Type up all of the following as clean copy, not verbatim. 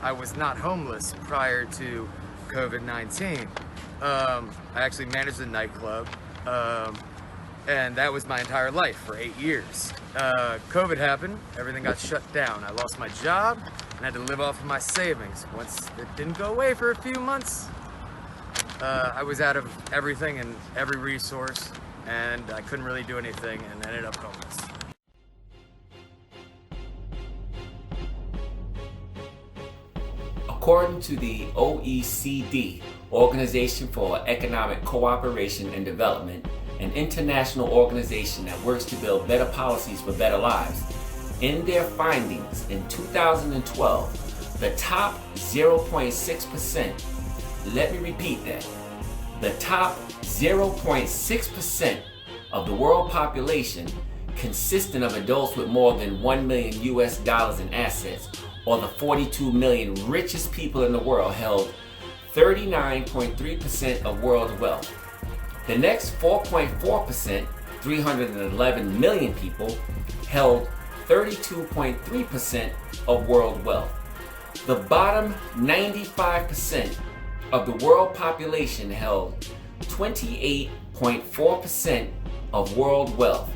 I was not homeless prior to COVID-19. I actually managed a nightclub, and that was my entire life for 8 years. COVID happened, everything got shut down. I lost my job and had to live off of my savings. Once it didn't go away for a few months, I was out of everything and every resource, and I couldn't really do anything and ended up homeless. According to the OECD, Organization for Economic Cooperation and Development, an international organization that works to build better policies for better lives, in their findings in 2012, the top 0.6%, let me repeat that, the top 0.6% of the world population consisting of adults with more than $1 million in assets, or the 42 million richest people in the world, held 39.3% of world wealth. The next 4.4%, 311 million people, held 32.3% of world wealth. The bottom 95% of the world population held 28.4% of world wealth.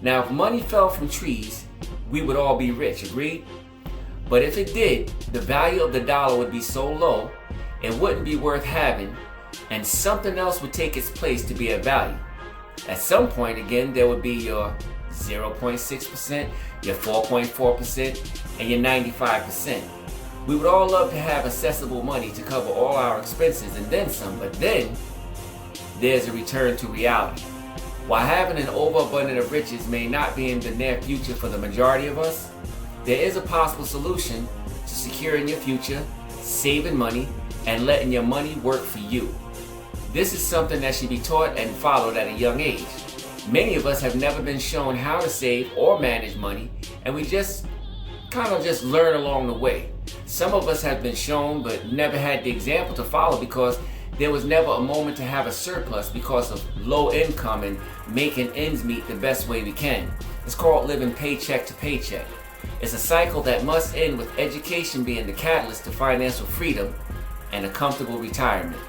Now, if money fell from trees, we would all be rich, agreed? But if it did, the value of the dollar would be so low, it wouldn't be worth having, and something else would take its place to be of value. At some point, again, there would be your 0.6%, your 4.4%, and your 95%. We would all love to have accessible money to cover all our expenses and then some, but then there's a return to reality. While having an overabundance of riches may not be in the near future for the majority of us, there is a possible solution to securing your future, saving money, and letting your money work for you. This is something that should be taught and followed at a young age. Many of us have never been shown how to save or manage money, and we just learn along the way. Some of us have been shown but never had the example to follow because there was never a moment to have a surplus because of low income and making ends meet the best way we can. It's called living paycheck to paycheck. It's a cycle that must end with education being the catalyst to financial freedom and a comfortable retirement.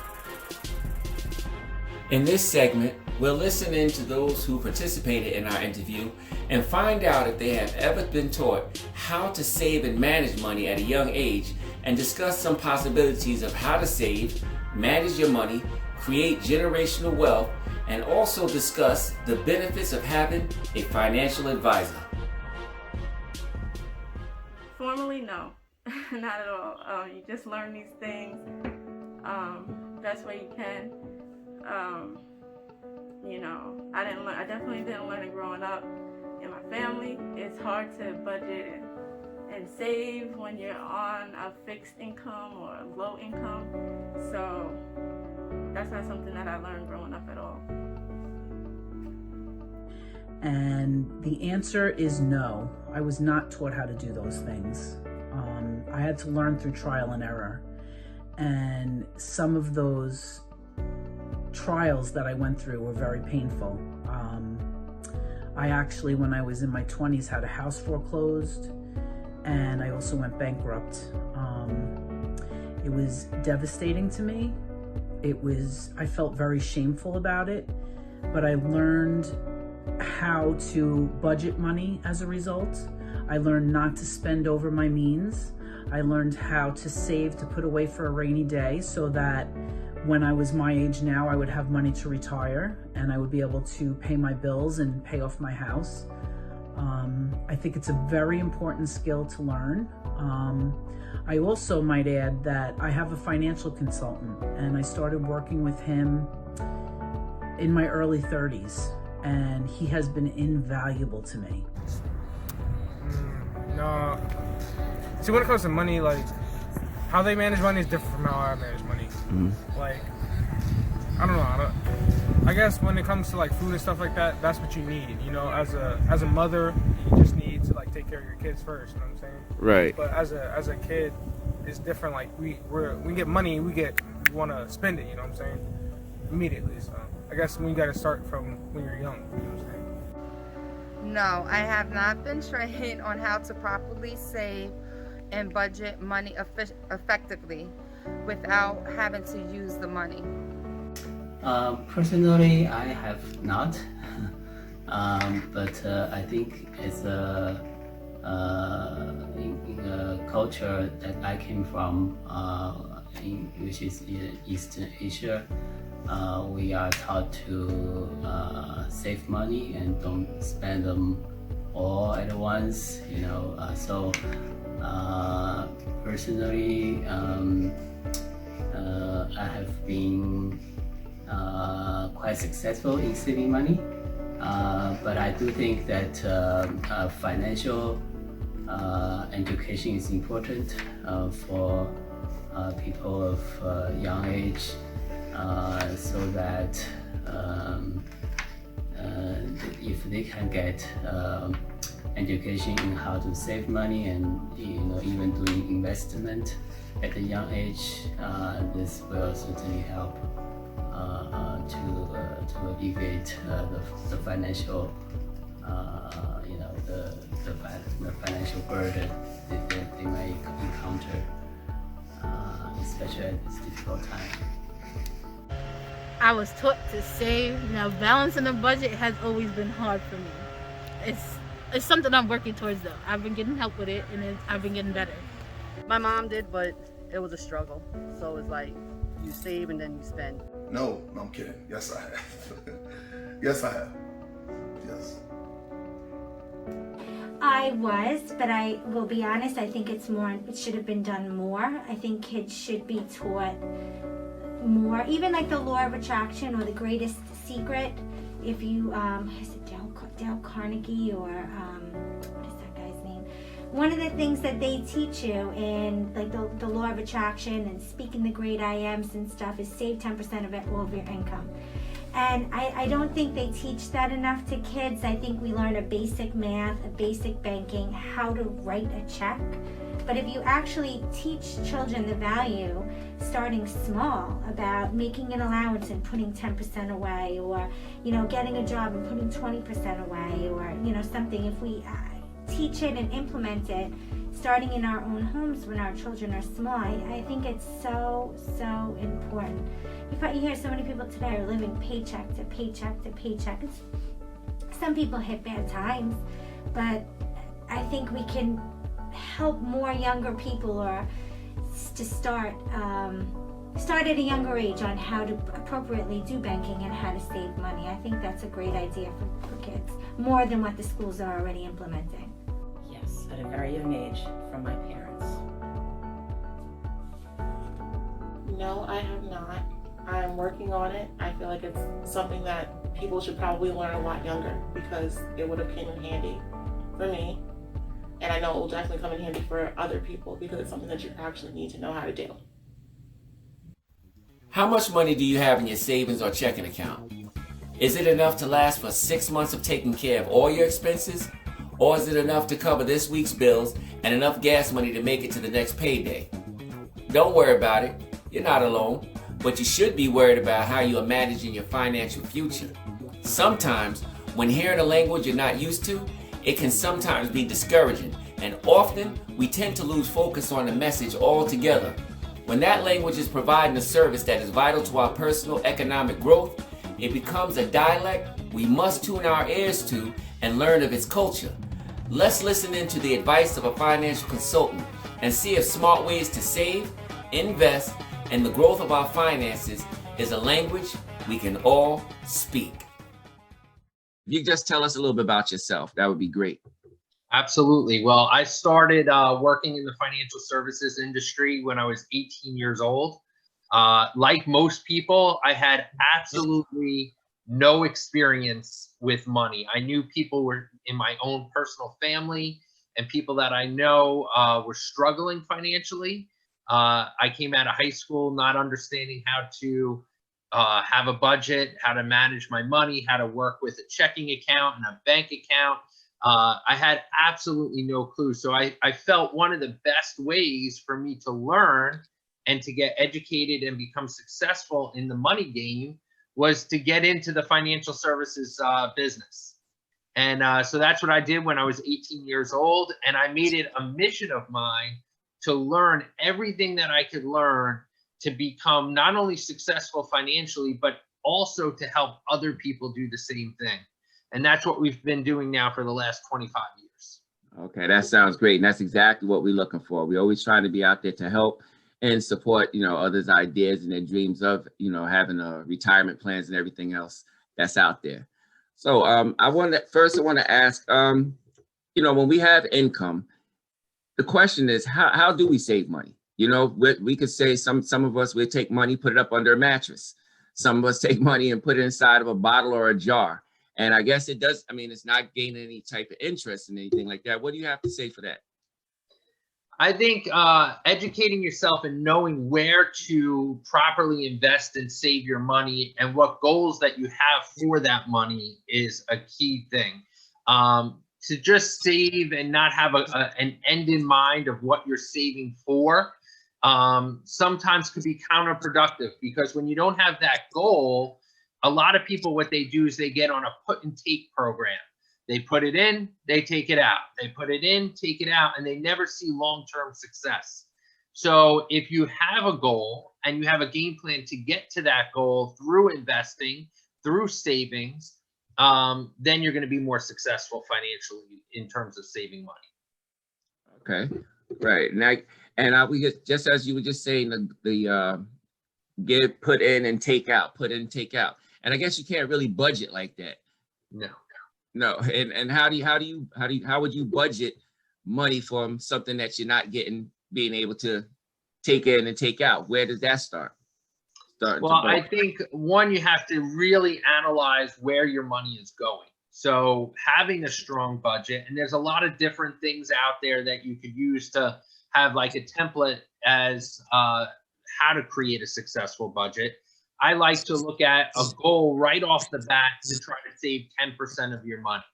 In this segment, we'll listen in to those who participated in our interview and find out if they have ever been taught how to save and manage money at a young age, and discuss some possibilities of how to save, manage your money, create generational wealth, and also discuss the benefits of having a financial advisor. Formally, no, not at all. You just learn these things best way you can. I definitely didn't learn it growing up in my family. It's hard to budget and save when you're on a fixed income or a low income. So that's not something that I learned growing up at all. And the answer is no. I was not taught how to do those things. I had to learn through trial and error. And some of those trials that I went through were very painful. I actually, when I was in my 20s, had a house foreclosed, and I also went bankrupt. It was devastating to me. I felt very shameful about it, but I learned how to budget money as a result. I learned not to spend over my means. I learned how to save, to put away for a rainy day, so that when I was my age now, I would have money to retire and I would be able to pay my bills and pay off my house. I think it's a very important skill to learn. I also might add that I have a financial consultant, and I started working with him in my early 30s, and he has been invaluable to me. No. See, when it comes to money, like, how they manage money is different from how I manage money. Like, I don't know. I guess when it comes to like food and stuff like that, that's what you need. You know, as a mother, you just need to like take care of your kids first. You know what I'm saying? Right. But as a kid, it's different. Like we get money, we want to spend it. You know what I'm saying? Immediately. So I guess we got to start from when you're young. You know what I'm saying? No, I have not been trained on how to properly save and budget money effectively without having to use the money? Personally, I have not, but I think it's in a culture that I came from, which is Eastern Asia. We are taught to save money and don't spend them all at once. So personally, I have been quite successful in saving money, but I do think that financial education is important for people of young age, so that if they can get education in how to save money and even doing investment at a young age, this will certainly help to alleviate the financial the financial burden that they might encounter, especially at this difficult time. I was taught to save. Now, balancing the budget has always been hard for me. It's something I'm working towards, though. I've been getting help with it, and I've been getting better. My mom did, but it was a struggle. So it's like you save and then you spend. No, I'm kidding. Yes, I have. Yes, I have. Yes. I was, but I will be honest, I think it should have been done more. I think kids should be taught more, even like the law of attraction or the greatest secret. If you, is it Dale Carnegie or what is that guy's name? One of the things that they teach you in like the law of attraction and speaking the great I ams and stuff is save 10% of it, all of your income. And I don't think they teach that enough to kids. I think we learn a basic math, a basic banking, how to write a check. But if you actually teach children the value, starting small, about making an allowance and putting 10% away, or getting a job and putting 20% away, or something, if we teach it and implement it, starting in our own homes when our children are small, I think it's so important. You hear so many people today are living paycheck to paycheck to paycheck. Some people hit bad times, but I think we can help more younger people or to start at a younger age on how to appropriately do banking and how to save money. I think that's a great idea for kids, more than what the schools are already implementing. Yes, at a very young age from my parents. No, I have not. I'm working on it. I feel like it's something that people should probably learn a lot younger because it would have came in handy for me. And I know it will definitely come in handy for other people because it's something that you actually need to know how to do. How much money do you have in your savings or checking account? Is it enough to last for 6 months of taking care of all your expenses? Or is it enough to cover this week's bills and enough gas money to make it to the next payday? Don't worry about it. You're not alone. But you should be worried about how you are managing your financial future. Sometimes, when hearing a language you're not used to, it can sometimes be discouraging, and often we tend to lose focus on the message altogether. When that language is providing a service that is vital to our personal economic growth, it becomes a dialect we must tune our ears to and learn of its culture. Let's listen in to the advice of a financial consultant and see if smart ways to save, invest, and the growth of our finances is a language we can all speak. If you just tell us a little bit about yourself, that would be great. Absolutely. Well, I started working in the financial services industry when I was 18 years old. Like most people, I had absolutely no experience with money. I knew people were in my own personal family and people that I know were struggling financially. I came out of high school not understanding how to have a budget, how to manage my money, how to work with a checking account and a bank account. I had absolutely no clue. So I felt one of the best ways for me to learn and to get educated and become successful in the money game was to get into the financial services business. And so that's what I did when I was 18 years old. And I made it a mission of mine to learn everything that I could learn to become not only successful financially, but also to help other people do the same thing. And that's what we've been doing now for the last 25 years. Okay, that sounds great. And that's exactly what we're looking for. We always try to be out there to help and support, others' ideas and their dreams of, having retirement plans and everything else that's out there. So I want to ask, when we have income, the question is, how do we save money? We could say some of us would take money, put it up under a mattress. Some of us take money and put it inside of a bottle or a jar. And I guess it does. I mean, it's not gaining any type of interest in anything like that. What do you have to say for that? I think educating yourself and knowing where to properly invest and save your money and what goals that you have for that money is a key thing. To just save and not have an end in mind of what you're saving for sometimes could be counterproductive, because when you don't have that goal, a lot of people, what they do is they get on a put and take program. They put it in, they take it out. They put it in, take it out, and they never see long-term success. So if you have a goal and you have a game plan to get to that goal through investing, through savings, then you're going to be more successful financially in terms of saving money. Okay, right. And we just as you were just saying, the get put in and take out, put in, take out. And I guess you can't really budget like that. No. And how would you budget money from something that you're not being able to take in and take out? Where does that start? Well, I think one, you have to really analyze where your money is going. So having a strong budget, and there's a lot of different things out there that you could use to have like a template as how to create a successful budget. I like to look at a goal right off the bat to try to save 10% of your money.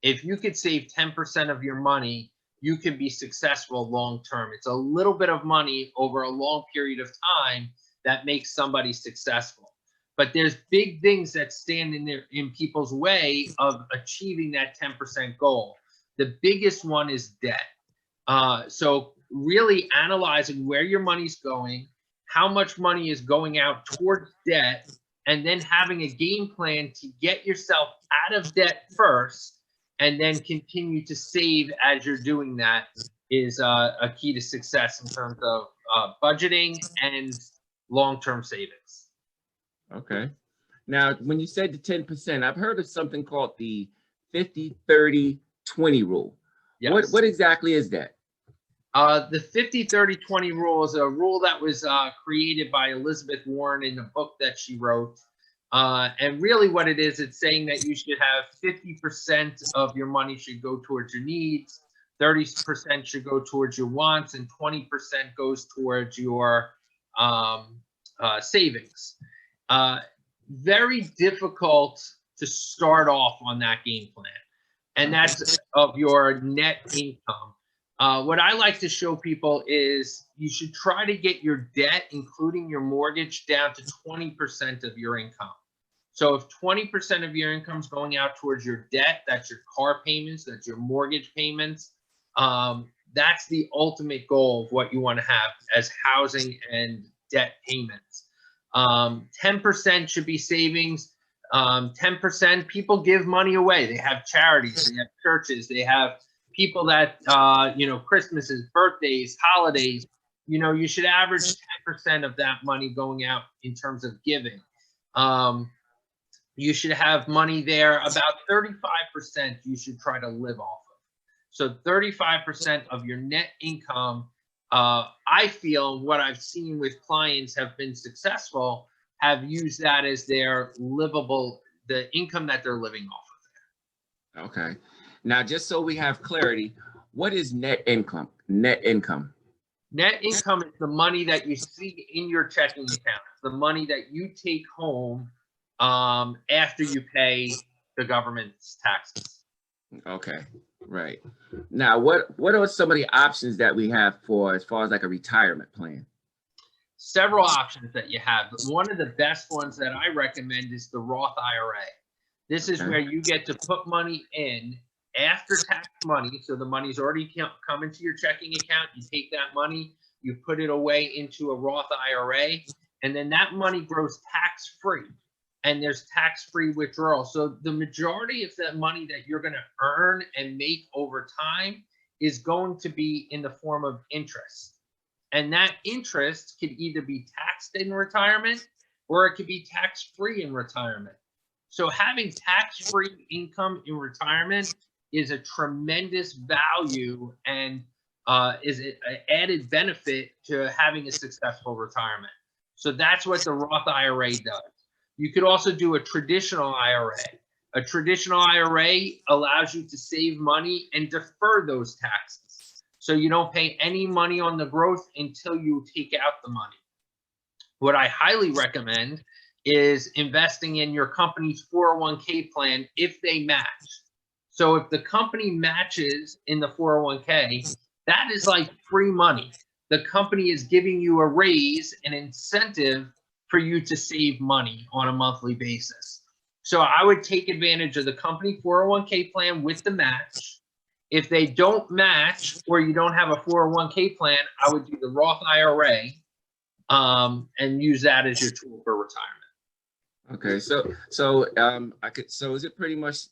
If you could save 10% of your money, you can be successful long term. It's a little bit of money over a long period of time that makes somebody successful. But there's big things that stand in people's way of achieving that 10% goal. The biggest one is debt. So really analyzing where your money's going, how much money is going out towards debt, and then having a game plan to get yourself out of debt first, and then continue to save as you're doing that is a key to success in terms of budgeting and long-term savings. Okay. Now, when you said the 10%, I've heard of something called the 50-30-20 rule. Yes. What exactly is that? The 50-30-20 rule is a rule that was created by Elizabeth Warren in a book that she wrote. And really what it is, it's saying that you should have 50% of your money should go towards your needs, 30% should go towards your wants, and 20% goes towards your savings. Very difficult to start off on that game plan. And that's of your net income. What I like to show people is you should try to get your debt, including your mortgage, down to 20% of your income. So if 20% of your income is going out towards your debt, that's your car payments, that's your mortgage payments. That's the ultimate goal of what you want to have as housing and debt payments. 10% should be savings. 10% people give money away. They have charities, they have churches, they have people that, Christmases, birthdays, holidays, you should average 10% of that money going out in terms of giving. You should have money there. About 35% you should try to live off of. So 35% of your net income, I feel what I've seen with clients have been successful, have used that as their livable, the income that they're living off of there. Okay. Now, just so we have clarity, what is net income? Net income. Net income is the money that you see in your checking account, the money that you take home after you pay the government's taxes. Okay, right. Now, what are some of the options that we have for as far as like a retirement plan? Several options that you have. One of the best ones that I recommend is the Roth IRA. This is where you get to put money in, after tax money. So the money's already come into your checking account. You take that money, you put it away into a Roth IRA, and then that money grows tax free. And there's tax-free withdrawal. So the majority of that money that you're going to earn and make over time is going to be in the form of interest. And that interest could either be taxed in retirement or it could be tax-free in retirement. So having tax-free income in retirement is a tremendous value and is an added benefit to having a successful retirement. So that's what the Roth IRA does. You could also do a traditional IRA. A traditional IRA allows you to save money and defer those taxes. So you don't pay any money on the growth until you take out the money. What I highly recommend is investing in your company's 401k plan if they match. So if the company matches in the 401k, that is like free money. The company is giving you a raise, an incentive for you to save money on a monthly basis. So I would take advantage of the company 401k plan with the match. If they don't match or you don't have a 401k plan, I would do the Roth IRA and use that as your tool for retirement. Okay, so is it pretty much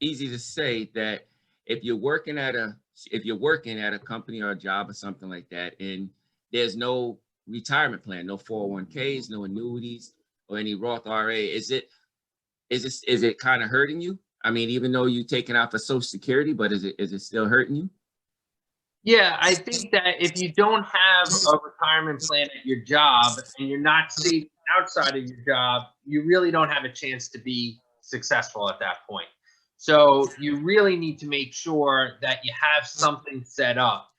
easy to say that if you're working at a company or a job or something like that, and there's no retirement plan, no 401ks, no annuities or any Roth IRA, is it kind of hurting you? I mean, even though you're taking out for Social Security, but is it still hurting you? Yeah, I think that if you don't have a retirement plan at your job and you're not saving outside of your job, you really don't have a chance to be successful at that point. So you really need to make sure that you have something set up.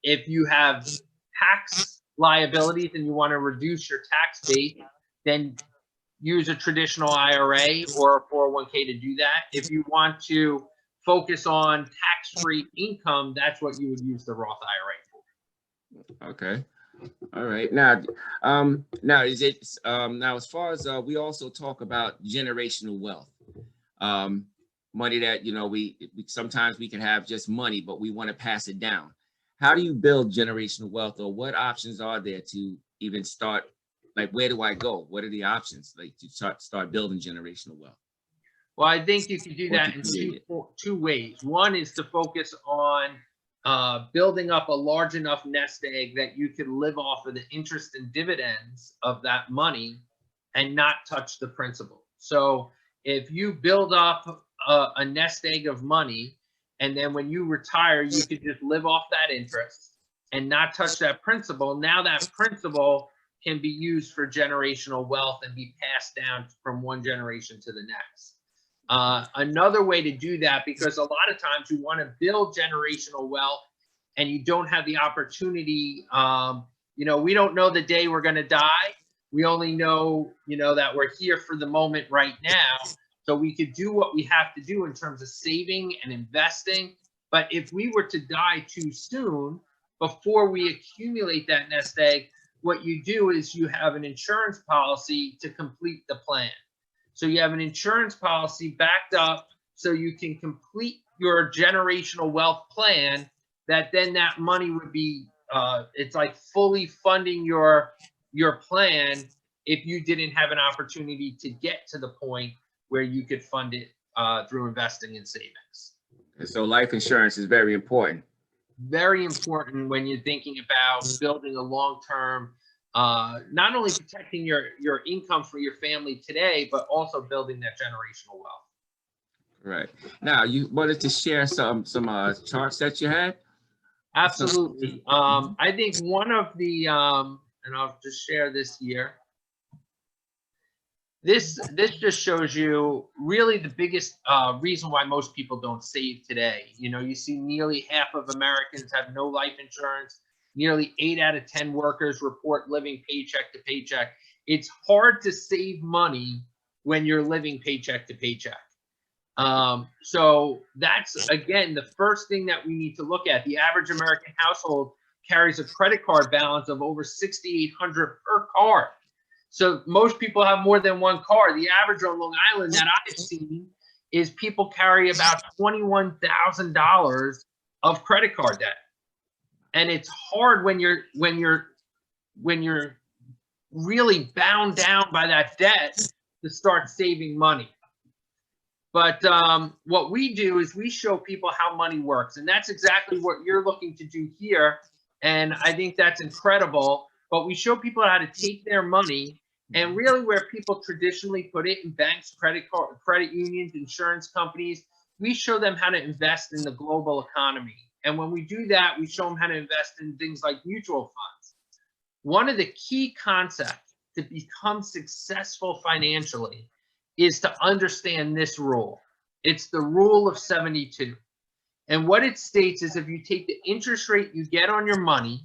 If you have tax liabilities and you want to reduce your tax base, then use a traditional IRA or a 401k to do that. If you want to focus on tax-free income, that's what you would use the Roth IRA for. Okay. All right. Now is it now as far as we also talk about generational wealth, money that we sometimes we can have just money, but we want to pass it down. How do you build generational wealth, or what options are there to even start? Like, where do I go? What are the options like to start building generational wealth? Well, I think you can do that in two ways. One is to focus on building up a large enough nest egg that you can live off of the interest and dividends of that money and not touch the principal. So if you build up a nest egg of money, and then when you retire, you could just live off that interest and not touch that principal. Now that principal can be used for generational wealth and be passed down from one generation to the next. Another way to do that, because a lot of times you want to build generational wealth and you don't have the opportunity. We don't know the day we're going to die. We only know, that we're here for the moment right now. So we could do what we have to do in terms of saving and investing. But if we were to die too soon, before we accumulate that nest egg, what you do is you have an insurance policy to complete the plan. So you have an insurance policy backed up so you can complete your generational wealth plan, that then that money would be, it's like fully funding your plan if you didn't have an opportunity to get to the point where you could fund it through investing in savings. And so life insurance is very important. Very important when you're thinking about building a long-term, not only protecting your income for your family today, but also building that generational wealth. Right. Now, you wanted to share some charts that you had? Absolutely. I think one of the, and I'll just share this here. This just shows you really the biggest reason why most people don't save today. You see nearly half of Americans have no life insurance. Nearly 8 out of 10 workers report living paycheck to paycheck. It's hard to save money when you're living paycheck to paycheck. So that's, again, the first thing that we need to look at. The average American household carries a credit card balance of over $6,800 per card. So most people have more than one car. The average on Long Island that I've seen is people carry about $21,000 of credit card debt. And it's hard when you're really bound down by that debt to start saving money. But what we do is we show people how money works, and that's exactly what you're looking to do here. And I think that's incredible. But we show people how to take their money and really where people traditionally put it in banks, credit unions, insurance companies, we show them how to invest in the global economy. And when we do that, we show them how to invest in things like mutual funds. One of the key concepts to become successful financially is to understand this rule. It's the rule of 72. And what it states is if you take the interest rate you get on your money,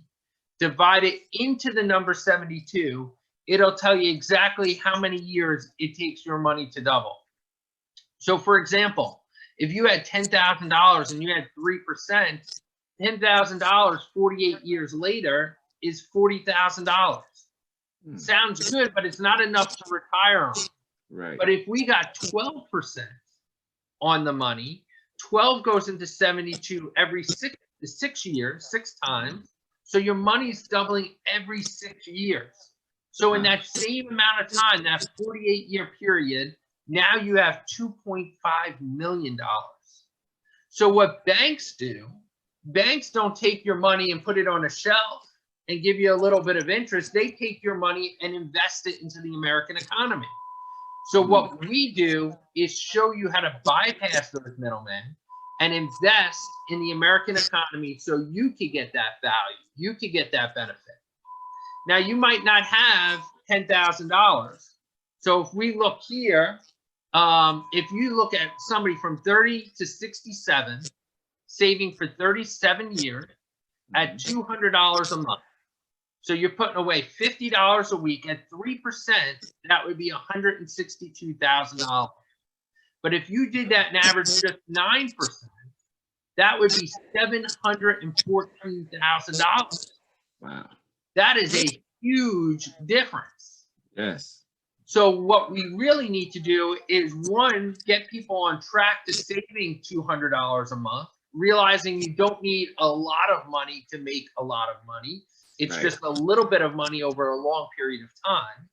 divide it into the number 72, it'll tell you exactly how many years it takes your money to double. So for example, if you had $10,000 and you had 3%, $10,000 48 years later is $40,000. Sounds good, but it's not enough to retire on. Right. But if we got 12% on the money, 12 goes into 72 every 6 years, 6 times. So your money's doubling every 6 years. So in that same amount of time, that 48-year period, now you have $2.5 million. So what banks do, banks don't take your money and put it on a shelf and give you a little bit of interest. They take your money and invest it into the American economy. So what we do is show you how to bypass those middlemen and invest in the American economy so you could get that value, you could get that benefit. Now, you might not have $10,000. So if we look here, if you look at somebody from 30 to 67, saving for 37 years at $200 a month. So you're putting away $50 a week at 3%, that would be $162,000. But if you did that and averaged just 9%, that would be $714,000. Wow. That is a huge difference. Yes. So what we really need to do is, one, get people on track to saving $200 a month, realizing you don't need a lot of money to make a lot of money. It's just a little bit of money over a long period of time,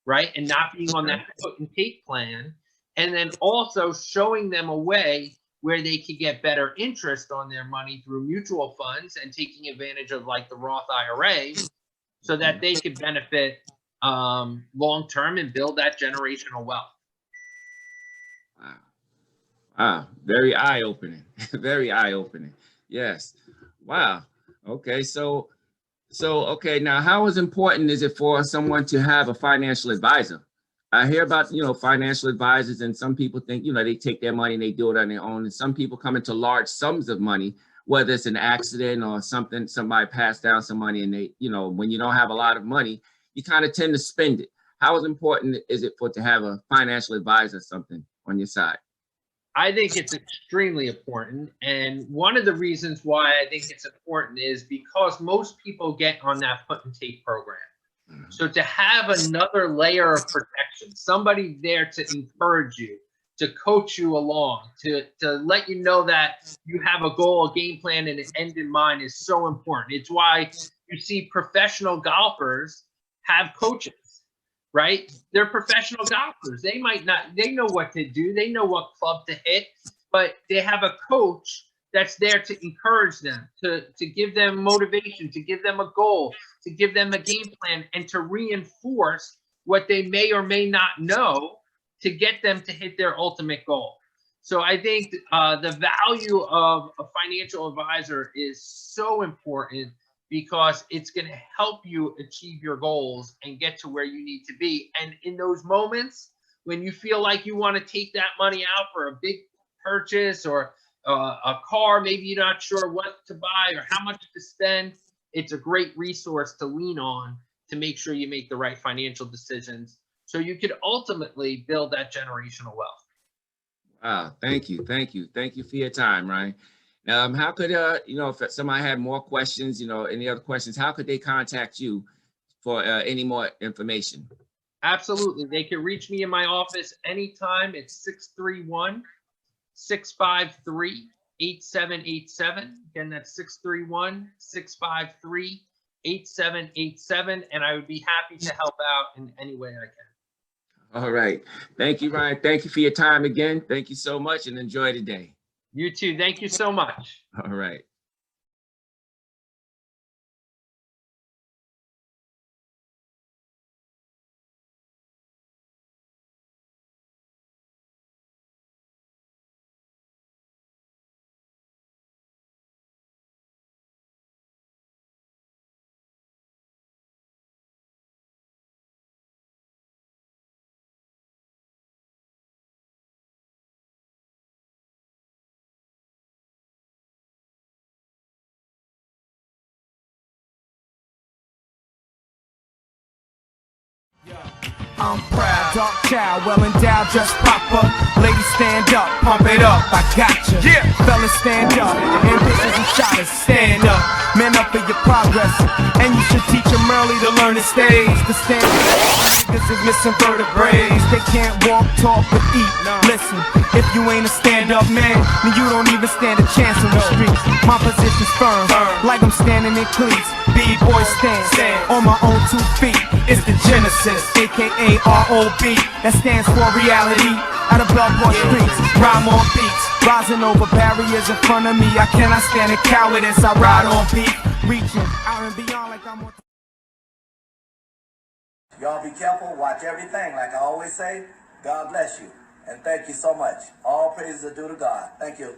right? And not being on that put and take plan. And then also showing them a way where they could get better interest on their money through mutual funds and taking advantage of like the Roth IRA so that they could benefit long-term and build that generational wealth. Wow. Wow. Very eye-opening. Very eye-opening. Yes. Wow. Okay. So okay. Now, how important is it for someone to have a financial advisor? I hear about, financial advisors, and some people think, they take their money and they do it on their own. And some people come into large sums of money, whether it's an accident or something, somebody passed down some money, and they, when you don't have a lot of money, you kind of tend to spend it. How important is it to have a financial advisor or something on your side? I think it's extremely important. And one of the reasons why I think it's important is because most people get on that put and take program. So to have another layer of protection, somebody there to encourage you, to coach you along, to let you know that you have a goal, a game plan, and an end in mind is so important. It's why you see professional golfers have coaches, right? They're professional golfers. They might not, they know what to do. They know what club to hit, but they have a coach that's there to encourage them, to give them motivation, to give them a goal, to give them a game plan, and to reinforce what they may or may not know to get them to hit their ultimate goal. So I think the value of a financial advisor is so important because it's going to help you achieve your goals and get to where you need to be. And in those moments when you feel like you want to take that money out for a big purchase or a car, maybe you're not sure what to buy or how much to spend, it's a great resource to lean on to make sure you make the right financial decisions so you could ultimately build that generational wealth. Wow. Thank you. Thank you. Thank you for your time, Ryan. How could, if somebody had more questions, any other questions, how could they contact you for any more information? Absolutely. They can reach me in my office anytime. It's 631-653-8787. Again, that's 631-653-8787. And I would be happy to help out in any way I can. All right. Thank you, Ryan. Thank you for your time again. Thank you so much and enjoy the day. You too. Thank you so much. All right. I'm proud, dark child, well endowed, just proper. Ladies stand up, pump it up, I gotcha. Yeah. Fellas stand up, ambitious and shotters stand up. Man up for your progress, and you should teach them early to learn the stage. To stand up, niggas is missing vertebrae. They can't walk, talk, but eat. Listen, if you ain't a stand-up man, then you don't even stand a chance on the streets. My position's firm, like I'm standing in cleats. B-boy stand on my own 2 feet. It's the Genesis, aka R.O.B. That stands for reality. Out of Belvoir streets, rhyme on beats, rising over barriers in front of me. I cannot stand the cowardice. I ride on beat, reaching out and beyond like I'm on. Y'all be careful, watch everything. Like I always say, God bless you. And thank you so much. All praises are due to God. Thank you.